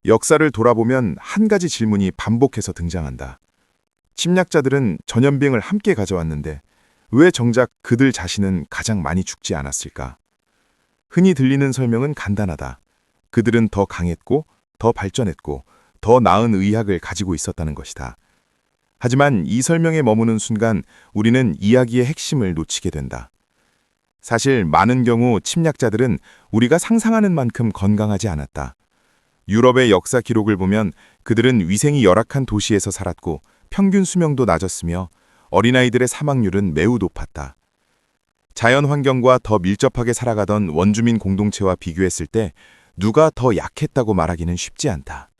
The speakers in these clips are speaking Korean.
역사를 돌아보면 한 가지 질문이 반복해서 등장한다. 침략자들은 전염병을 함께 가져왔는데 왜 정작 그들 자신은 가장 많이 죽지 않았을까? 흔히 들리는 설명은 간단하다. 그들은 더 강했고, 더 발전했고, 더 나은 의학을 가지고 있었다는 것이다. 하지만 이 설명에 머무는 순간 우리는 이야기의 핵심을 놓치게 된다. 사실 많은 경우 침략자들은 우리가 상상하는 만큼 건강하지 않았다. 유럽의 역사 기록을 보면 그들은 위생이 열악한 도시에서 살았고 평균 수명도 낮았으며 어린아이들의 사망률은 매우 높았다. 자연 환경과 더 밀접하게 살아가던 원주민 공동체와 비교했을 때 누가 더 약했다고 말하기는 쉽지 않다.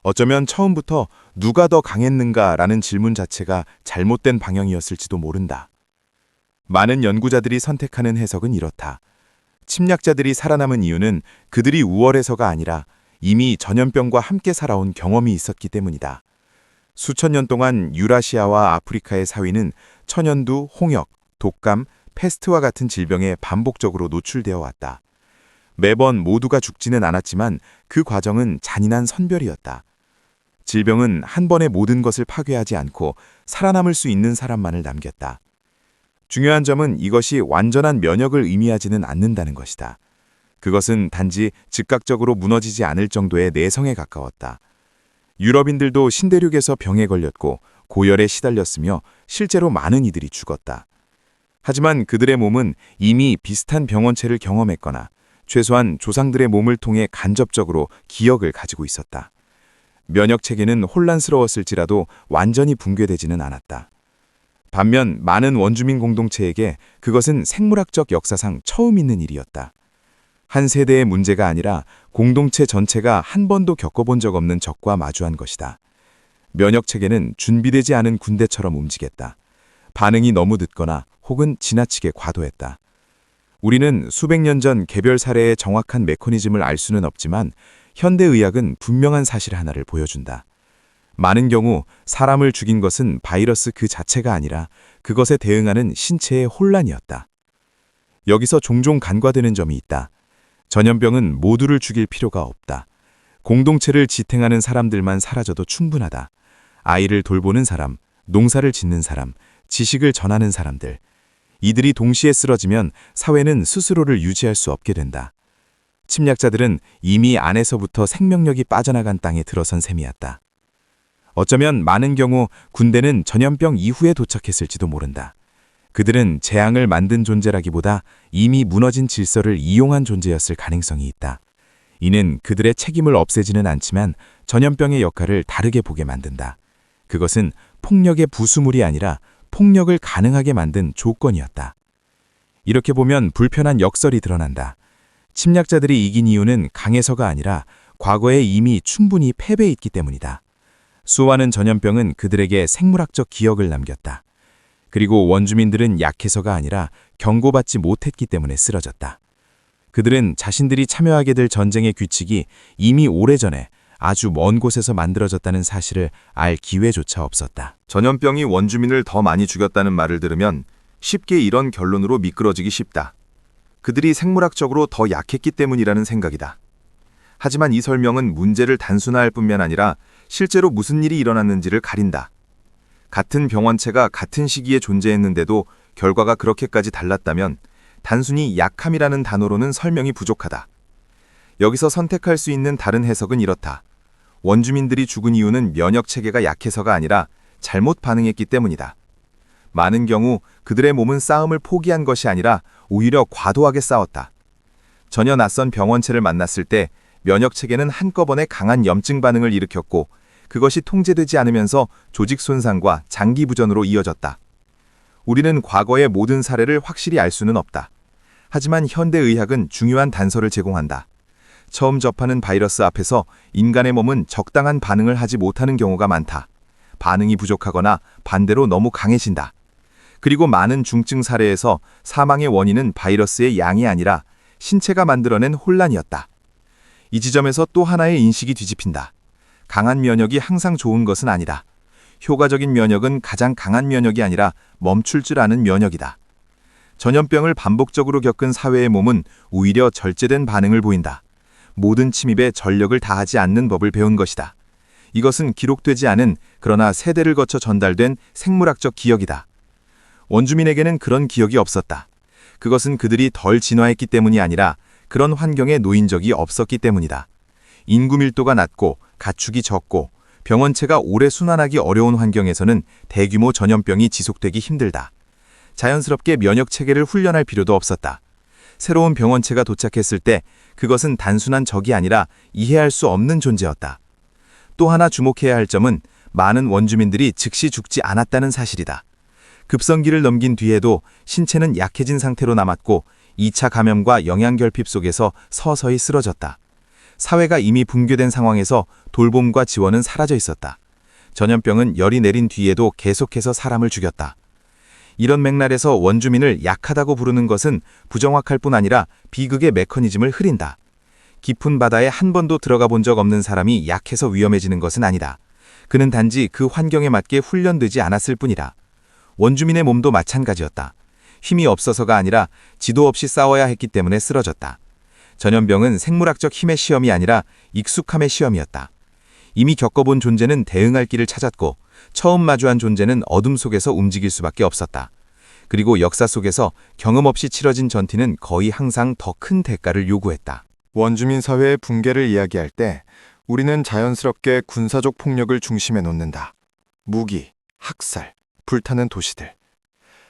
어쩌면 처음부터 누가 더 강했는가라는 질문 자체가 잘못된 방향이었을지도 모른다. 많은 연구자들이 선택하는 해석은 이렇다. 침략자들이 살아남은 이유는 그들이 우월해서가 아니라 이미 전염병과 함께 살아온 경험이 있었기 때문이다. 수천 년 동안 유라시아와 아프리카의 사위는 천연두, 홍역, 독감, 패스트와 같은 질병에 반복적으로 노출되어 왔다. 매번 모두가 죽지는 않았지만 그 과정은 잔인한 선별이었다. 질병은 한 번에 모든 것을 파괴하지 않고 살아남을 수 있는 사람만을 남겼다. 중요한 점은 이것이 완전한 면역을 의미하지는 않는다는 것이다. 그것은 단지 즉각적으로 무너지지 않을 정도의 내성에 가까웠다. 유럽인들도 신대륙에서 병에 걸렸고 고열에 시달렸으며 실제로 많은 이들이 죽었다. 하지만 그들의 몸은 이미 비슷한 병원체를 경험했거나 최소한 조상들의 몸을 통해 간접적으로 기억을 가지고 있었다. 면역체계는 혼란스러웠을지라도 완전히 붕괴되지는 않았다. 반면 많은 원주민 공동체에게 그것은 생물학적 역사상 처음 있는 일이었다. 한 세대의 문제가 아니라 공동체 전체가 한 번도 겪어본 적 없는 적과 마주한 것이다. 면역체계는 준비되지 않은 군대처럼 움직였다. 반응이 너무 늦거나 혹은 지나치게 과도했다. 우리는 수백 년 전 개별 사례의 정확한 메커니즘을 알 수는 없지만 현대의학은 분명한 사실 하나를 보여준다. 많은 경우 사람을 죽인 것은 바이러스 그 자체가 아니라 그것에 대응하는 신체의 혼란이었다. 여기서 종종 간과되는 점이 있다. 전염병은 모두를 죽일 필요가 없다. 공동체를 지탱하는 사람들만 사라져도 충분하다. 아이를 돌보는 사람, 농사를 짓는 사람, 지식을 전하는 사람들. 이들이 동시에 쓰러지면 사회는 스스로를 유지할 수 없게 된다. 침략자들은 이미 안에서부터 생명력이 빠져나간 땅에 들어선 셈이었다. 어쩌면 많은 경우 군대는 전염병 이후에 도착했을지도 모른다. 그들은 재앙을 만든 존재라기보다 이미 무너진 질서를 이용한 존재였을 가능성이 있다. 이는 그들의 책임을 없애지는 않지만 전염병의 역할을 다르게 보게 만든다. 그것은 폭력의 부수물이 아니라 폭력을 가능하게 만든 조건이었다. 이렇게 보면 불편한 역설이 드러난다. 침략자들이 이긴 이유는 강해서가 아니라 과거에 이미 충분히 패배했기 때문이다. 수많은 전염병은 그들에게 생물학적 기억을 남겼다. 그리고 원주민들은 약해서가 아니라 경고받지 못했기 때문에 쓰러졌다. 그들은 자신들이 참여하게 될 전쟁의 규칙이 이미 오래전에 아주 먼 곳에서 만들어졌다는 사실을 알 기회조차 없었다. 전염병이 원주민을 더 많이 죽였다는 말을 들으면 쉽게 이런 결론으로 미끄러지기 쉽다. 그들이 생물학적으로 더 약했기 때문이라는 생각이다. 하지만 이 설명은 문제를 단순화할 뿐만 아니라 실제로 무슨 일이 일어났는지를 가린다. 같은 병원체가 같은 시기에 존재했는데도 결과가 그렇게까지 달랐다면 단순히 약함이라는 단어로는 설명이 부족하다. 여기서 선택할 수 있는 다른 해석은 이렇다. 원주민들이 죽은 이유는 면역체계가 약해서가 아니라 잘못 반응했기 때문이다. 많은 경우 그들의 몸은 싸움을 포기한 것이 아니라 오히려 과도하게 싸웠다. 전혀 낯선 병원체를 만났을 때 면역체계는 한꺼번에 강한 염증 반응을 일으켰고 그것이 통제되지 않으면서 조직 손상과 장기 부전으로 이어졌다. 우리는 과거의 모든 사례를 확실히 알 수는 없다. 하지만 현대의학은 중요한 단서를 제공한다. 처음 접하는 바이러스 앞에서 인간의 몸은 적당한 반응을 하지 못하는 경우가 많다. 반응이 부족하거나 반대로 너무 강해진다. 그리고 많은 중증 사례에서 사망의 원인은 바이러스의 양이 아니라 신체가 만들어낸 혼란이었다. 이 지점에서 또 하나의 인식이 뒤집힌다. 강한 면역이 항상 좋은 것은 아니다. 효과적인 면역은 가장 강한 면역이 아니라 멈출 줄 아는 면역이다. 전염병을 반복적으로 겪은 사회의 몸은 오히려 절제된 반응을 보인다. 모든 침입에 전력을 다하지 않는 법을 배운 것이다. 이것은 기록되지 않은 그러나 세대를 거쳐 전달된 생물학적 기억이다. 원주민에게는 그런 기억이 없었다. 그것은 그들이 덜 진화했기 때문이 아니라 그런 환경에 놓인 적이 없었기 때문이다. 인구 밀도가 낮고 가축이 적고 병원체가 오래 순환하기 어려운 환경에서는 대규모 전염병이 지속되기 힘들다. 자연스럽게 면역 체계를 훈련할 필요도 없었다. 새로운 병원체가 도착했을 때 그것은 단순한 적이 아니라 이해할 수 없는 존재였다. 또 하나 주목해야 할 점은 많은 원주민들이 즉시 죽지 않았다는 사실이다. 급성기를 넘긴 뒤에도 신체는 약해진 상태로 남았고 2차 감염과 영양결핍 속에서 서서히 쓰러졌다. 사회가 이미 붕괴된 상황에서 돌봄과 지원은 사라져 있었다. 전염병은 열이 내린 뒤에도 계속해서 사람을 죽였다. 이런 맥락에서 원주민을 약하다고 부르는 것은 부정확할 뿐 아니라 비극의 메커니즘을 흐린다. 깊은 바다에 한 번도 들어가 본 적 없는 사람이 약해서 위험해지는 것은 아니다. 그는 단지 그 환경에 맞게 훈련되지 않았을 뿐이다. 원주민의 몸도 마찬가지였다. 힘이 없어서가 아니라 지도 없이 싸워야 했기 때문에 쓰러졌다. 전염병은 생물학적 힘의 시험이 아니라 익숙함의 시험이었다. 이미 겪어본 존재는 대응할 길을 찾았고 처음 마주한 존재는 어둠 속에서 움직일 수밖에 없었다. 그리고 역사 속에서 경험 없이 치러진 전투는 거의 항상 더 큰 대가를 요구했다. 원주민 사회의 붕괴를 이야기할 때 우리는 자연스럽게 군사적 폭력을 중심에 놓는다. 무기, 학살, 불타는 도시들.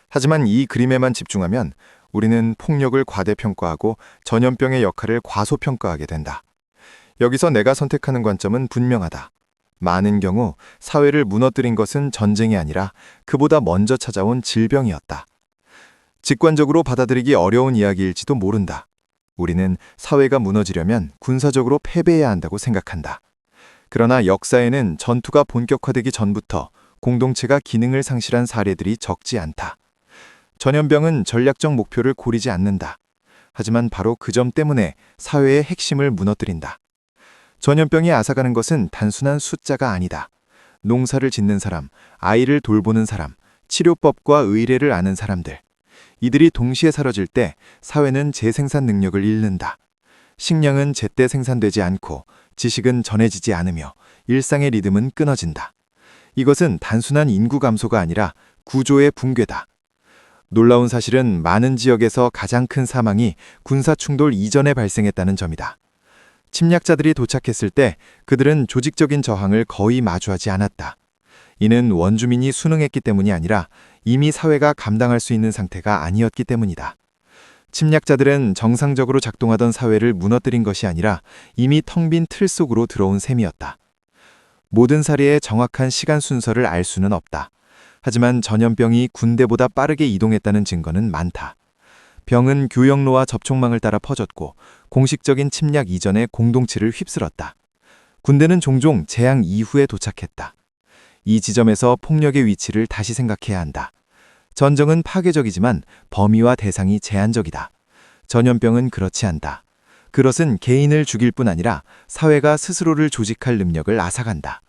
하지만 이 그림에만 집중하면 우리는 폭력을 과대평가하고 전염병의 역할을 과소평가하게 된다. 여기서 내가 선택하는 관점은 분명하다. 많은 경우 사회를 무너뜨린 것은 전쟁이 아니라 그보다 먼저 찾아온 질병이었다. 직관적으로 받아들이기 어려운 이야기일지도 모른다. 우리는 사회가 무너지려면 군사적으로 패배해야 한다고 생각한다. 그러나 역사에는 전투가 본격화되기 전부터 공동체가 기능을 상실한 사례들이 적지 않다. 전염병은 전략적 목표를 고리지 않는다. 하지만 바로 그 점 때문에 사회의 핵심을 무너뜨린다. 전염병이 앗아가는 것은 단순한 숫자가 아니다. 농사를 짓는 사람, 아이를 돌보는 사람, 치료법과 의례를 아는 사람들. 이들이 동시에 사라질 때 사회는 재생산 능력을 잃는다. 식량은 제때 생산되지 않고 지식은 전해지지 않으며 일상의 리듬은 끊어진다. 이것은 단순한 인구 감소가 아니라 구조의 붕괴다. 놀라운 사실은 많은 지역에서 가장 큰 사망이 군사 충돌 이전에 발생했다는 점이다. 침략자들이 도착했을 때 그들은 조직적인 저항을 거의 마주하지 않았다. 이는 원주민이 순응했기 때문이 아니라 이미 사회가 감당할 수 있는 상태가 아니었기 때문이다. 침략자들은 정상적으로 작동하던 사회를 무너뜨린 것이 아니라 이미 텅 빈 틀 속으로 들어온 셈이었다. 모든 사례의 정확한 시간 순서를 알 수는 없다. 하지만 전염병이 군대보다 빠르게 이동했다는 증거는 많다. 병은 교역로와 접촉망을 따라 퍼졌고 공식적인 침략 이전에 공동체를 휩쓸었다. 군대는 종종 재앙 이후에 도착했다. 이 지점에서 폭력의 위치를 다시 생각해야 한다. 전쟁은 파괴적이지만 범위와 대상이 제한적이다. 전염병은 그렇지 않다. 그것은 개인을 죽일 뿐 아니라 사회가 스스로를 조직할 능력을 앗아간다.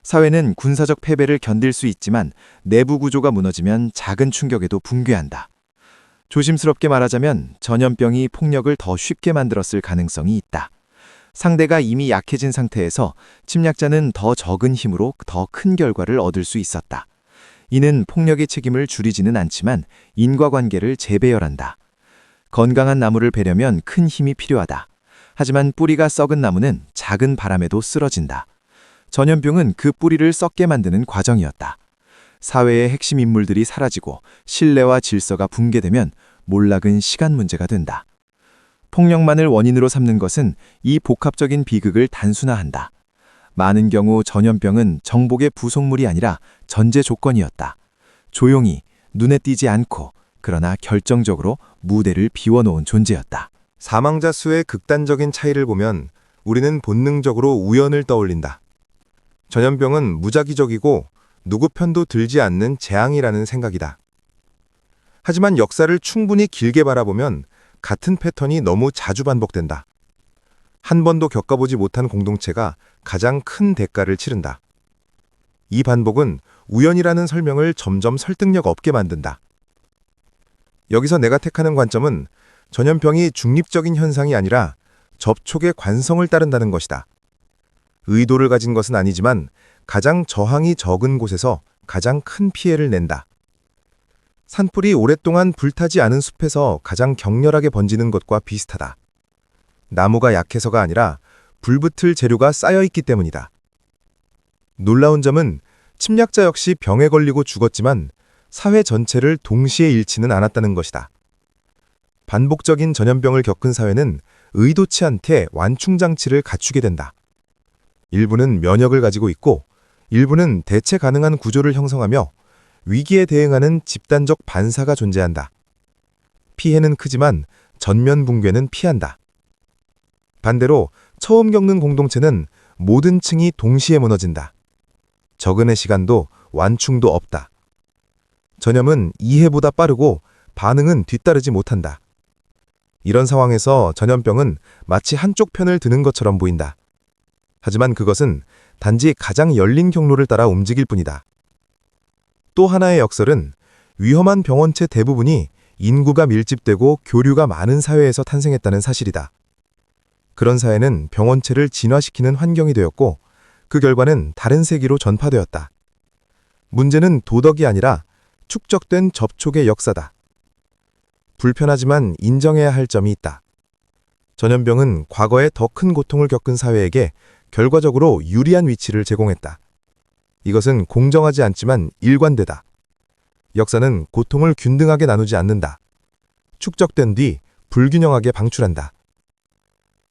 사회는 군사적 패배를 견딜 수 있지만 내부 구조가 무너지면 작은 충격에도 붕괴한다. 조심스럽게 말하자면 전염병이 폭력을 더 쉽게 만들었을 가능성이 있다. 상대가 이미 약해진 상태에서 침략자는 더 적은 힘으로 더 큰 결과를 얻을 수 있었다. 이는 폭력의 책임을 줄이지는 않지만 인과관계를 재배열한다. 건강한 나무를 베려면 큰 힘이 필요하다. 하지만 뿌리가 썩은 나무는 작은 바람에도 쓰러진다. 전염병은 그 뿌리를 썩게 만드는 과정이었다. 사회의 핵심 인물들이 사라지고 신뢰와 질서가 붕괴되면 몰락은 시간 문제가 된다. 폭력만을 원인으로 삼는 것은 이 복합적인 비극을 단순화한다. 많은 경우 전염병은 정복의 부속물이 아니라 전제 조건이었다. 조용히, 눈에 띄지 않고, 그러나 결정적으로 무대를 비워놓은 존재였다. 사망자 수의 극단적인 차이를 보면 우리는 본능적으로 우연을 떠올린다. 전염병은 무작위적이고 누구 편도 들지 않는 재앙이라는 생각이다. 하지만 역사를 충분히 길게 바라보면 같은 패턴이 너무 자주 반복된다. 한 번도 겪어보지 못한 공동체가 가장 큰 대가를 치른다. 이 반복은 우연이라는 설명을 점점 설득력 없게 만든다. 여기서 내가 택하는 관점은 전염병이 중립적인 현상이 아니라 접촉의 관성을 따른다는 것이다. 의도를 가진 것은 아니지만 가장 저항이 적은 곳에서 가장 큰 피해를 낸다. 산불이 오랫동안 불타지 않은 숲에서 가장 격렬하게 번지는 것과 비슷하다. 나무가 약해서가 아니라 불붙을 재료가 쌓여있기 때문이다. 놀라운 점은 침략자 역시 병에 걸리고 죽었지만 사회 전체를 동시에 잃지는 않았다는 것이다. 반복적인 전염병을 겪은 사회는 의도치 않게 완충장치를 갖추게 된다. 일부는 면역을 가지고 있고 일부는 대체 가능한 구조를 형성하며 위기에 대응하는 집단적 반사가 존재한다. 피해는 크지만 전면 붕괴는 피한다. 반대로 처음 겪는 공동체는 모든 층이 동시에 무너진다. 적은의 시간도 완충도 없다. 전염은 이해보다 빠르고 반응은 뒤따르지 못한다. 이런 상황에서 전염병은 마치 한쪽 편을 드는 것처럼 보인다. 하지만 그것은 단지 가장 열린 경로를 따라 움직일 뿐이다. 또 하나의 역설은 위험한 병원체 대부분이 인구가 밀집되고 교류가 많은 사회에서 탄생했다는 사실이다. 그런 사회는 병원체를 진화시키는 환경이 되었고 그 결과는 다른 세계로 전파되었다. 문제는 도덕이 아니라 축적된 접촉의 역사다. 불편하지만 인정해야 할 점이 있다. 전염병은 과거에 더 큰 고통을 겪은 사회에게 결과적으로 유리한 위치를 제공했다. 이것은 공정하지 않지만 일관되다. 역사는 고통을 균등하게 나누지 않는다. 축적된 뒤 불균형하게 방출한다.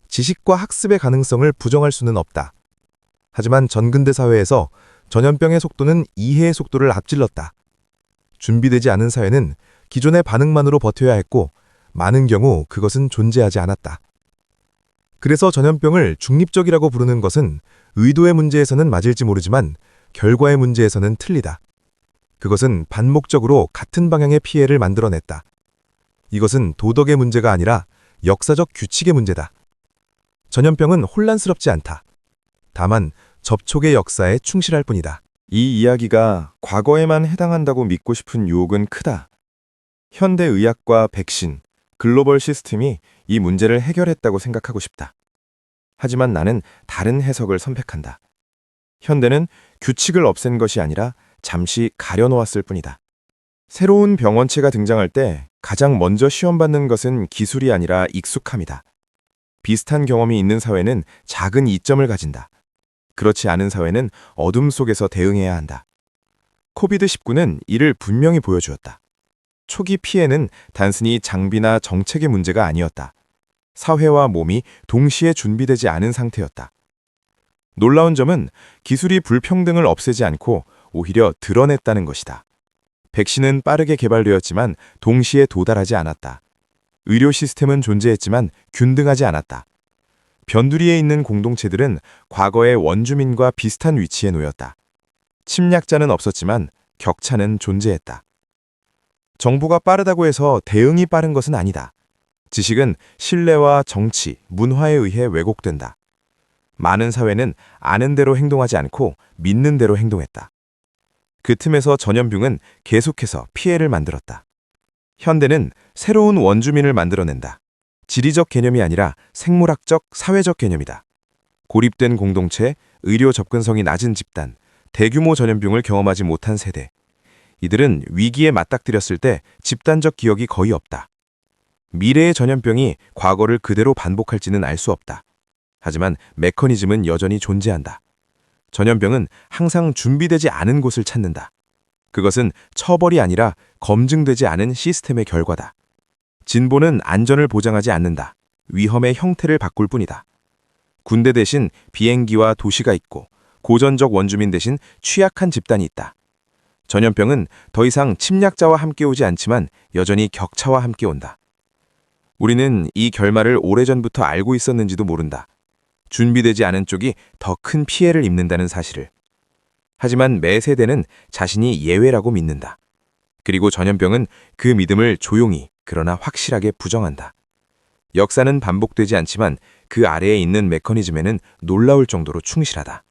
지식과 학습의 가능성을 부정할 수는 없다. 하지만 전근대 사회에서 전염병의 속도는 이해의 속도를 앞질렀다. 준비되지 않은 사회는 기존의 반응만으로 버텨야 했고 많은 경우 그것은 존재하지 않았다. 그래서 전염병을 중립적이라고 부르는 것은 의도의 문제에서는 맞을지 모르지만 결과의 문제에서는 틀리다. 그것은 반목적으로 같은 방향의 피해를 만들어냈다. 이것은 도덕의 문제가 아니라 역사적 규칙의 문제다. 전염병은 혼란스럽지 않다. 다만 접촉의 역사에 충실할 뿐이다. 이 이야기가 과거에만 해당한다고 믿고 싶은 유혹은 크다. 현대 의학과 백신, 글로벌 시스템이 이 문제를 해결했다고 생각하고 싶다. 하지만 나는 다른 해석을 선택한다. 현대는 규칙을 없앤 것이 아니라 잠시 가려놓았을 뿐이다. 새로운 병원체가 등장할 때 가장 먼저 시험받는 것은 기술이 아니라 익숙함이다. 비슷한 경험이 있는 사회는 작은 이점을 가진다. 그렇지 않은 사회는 어둠 속에서 대응해야 한다. 코비드-19는 이를 분명히 보여주었다. 초기 피해는 단순히 장비나 정책의 문제가 아니었다. 사회와 몸이 동시에 준비되지 않은 상태였다. 놀라운 점은 기술이 불평등을 없애지 않고 오히려 드러냈다는 것이다. 백신은 빠르게 개발되었지만 동시에 도달하지 않았다. 의료 시스템은 존재했지만 균등하지 않았다. 변두리에 있는 공동체들은 과거의 원주민과 비슷한 위치에 놓였다. 침략자는 없었지만 격차는 존재했다. 정부가 빠르다고 해서 대응이 빠른 것은 아니다. 지식은 신뢰와 정치, 문화에 의해 왜곡된다. 많은 사회는 아는 대로 행동하지 않고 믿는 대로 행동했다. 그 틈에서 전염병은 계속해서 피해를 만들었다. 현대는 새로운 원주민을 만들어낸다. 지리적 개념이 아니라 생물학적, 사회적 개념이다. 고립된 공동체, 의료 접근성이 낮은 집단, 대규모 전염병을 경험하지 못한 세대. 이들은 위기에 맞닥뜨렸을 때 집단적 기억이 거의 없다. 미래의 전염병이 과거를 그대로 반복할지는 알 수 없다. 하지만 메커니즘은 여전히 존재한다. 전염병은 항상 준비되지 않은 곳을 찾는다. 그것은 처벌이 아니라 검증되지 않은 시스템의 결과다. 진보는 안전을 보장하지 않는다. 위험의 형태를 바꿀 뿐이다. 군대 대신 비행기와 도시가 있고 고전적 원주민 대신 취약한 집단이 있다. 전염병은 더 이상 침략자와 함께 오지 않지만 여전히 격차와 함께 온다. 우리는 이 결말을 오래전부터 알고 있었는지도 모른다. 준비되지 않은 쪽이 더 큰 피해를 입는다는 사실을. 하지만 매 세대는 자신이 예외라고 믿는다. 그리고 전염병은 그 믿음을 조용히 그러나 확실하게 부정한다. 역사는 반복되지 않지만 그 아래에 있는 메커니즘에는 놀라울 정도로 충실하다.